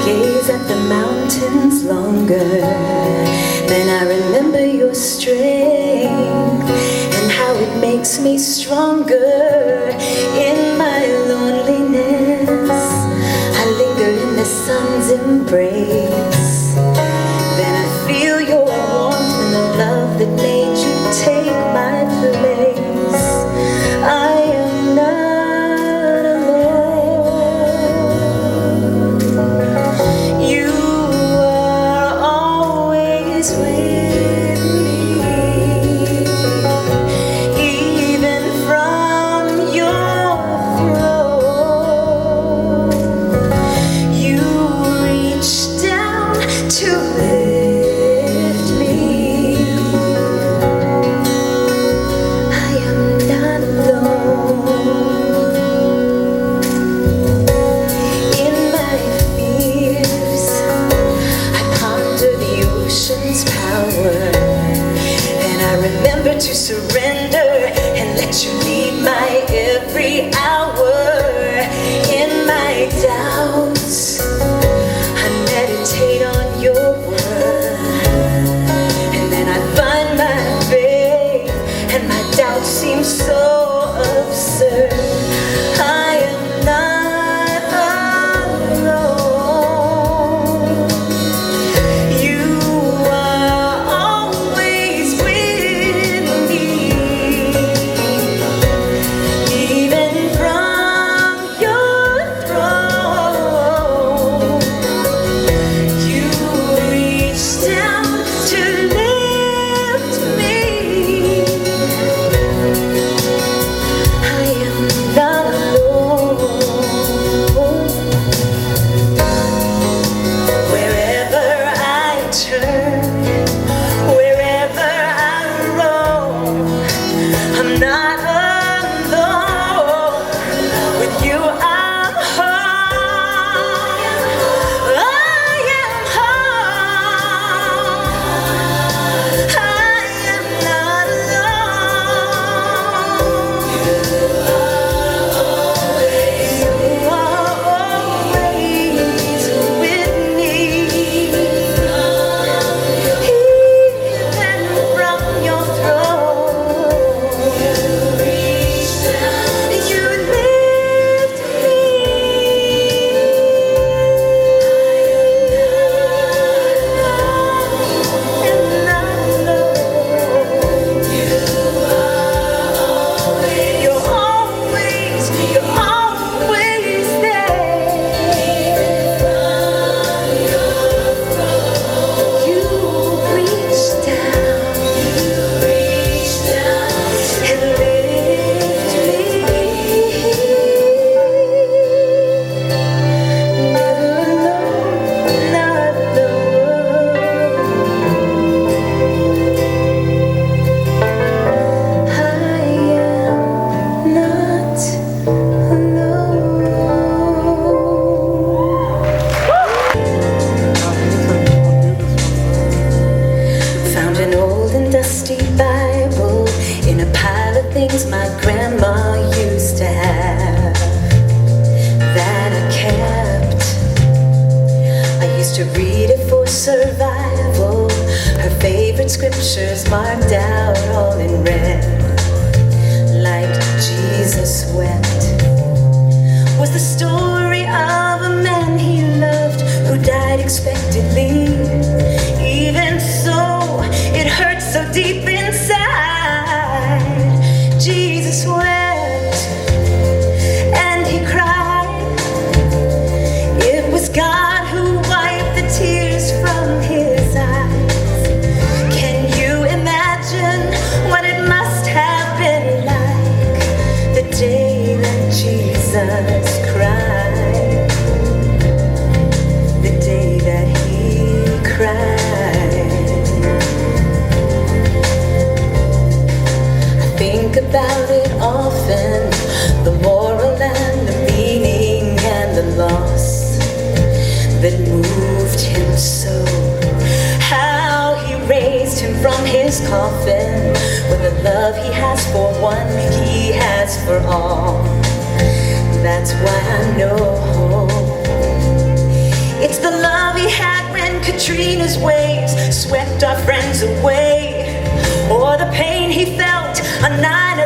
gaze at the mountains longer, then I remember your strength and how it makes me stronger. In my loneliness, I linger in the sun's embrace. Then I feel your warmth and the love that made you take my place. I am not alone. You are always with me, even from your throne. You reach down to lift me. I am not alone. In my fears, I ponder the ocean's power, and I remember to surrender and let you lead my every hour. In my doubts, I meditate on your word, and then I find my faith, and my doubts seem so absurd. I am not alone. You are always with me, even from your throne. You reach down to lift me. I am not alone. Wherever I turn, wherever I roam, I'm not alone. With you I'm home. I am home. I am not alone. You are always with me, even from your throne. You reach down, you lift me. I am not alone. You are always, you're always there. You reach down and lift me. Never alone, not alone. I am not alone. Found an old and dusty Bible in a pile of things my grandma used to have that I kept. I used to read it for survival, her favorite scriptures marked out all in red. Like Jesus wept was the story of a man he loved who died expectedly. Even so, it hurt so deep inside. Jesus wept and he cried. It was God who wiped the tears from his eyes. Can you imagine what it must have been like the day that Jesus cried? The day that he cried. I think about it often, the moral and the meaning and the loss that moved him so. How he raised him from his coffin with the love he has for one, he has for all. That's why I know It's the love he had when Katrina's waves swept our friends away, or the pain he felt on 9/11.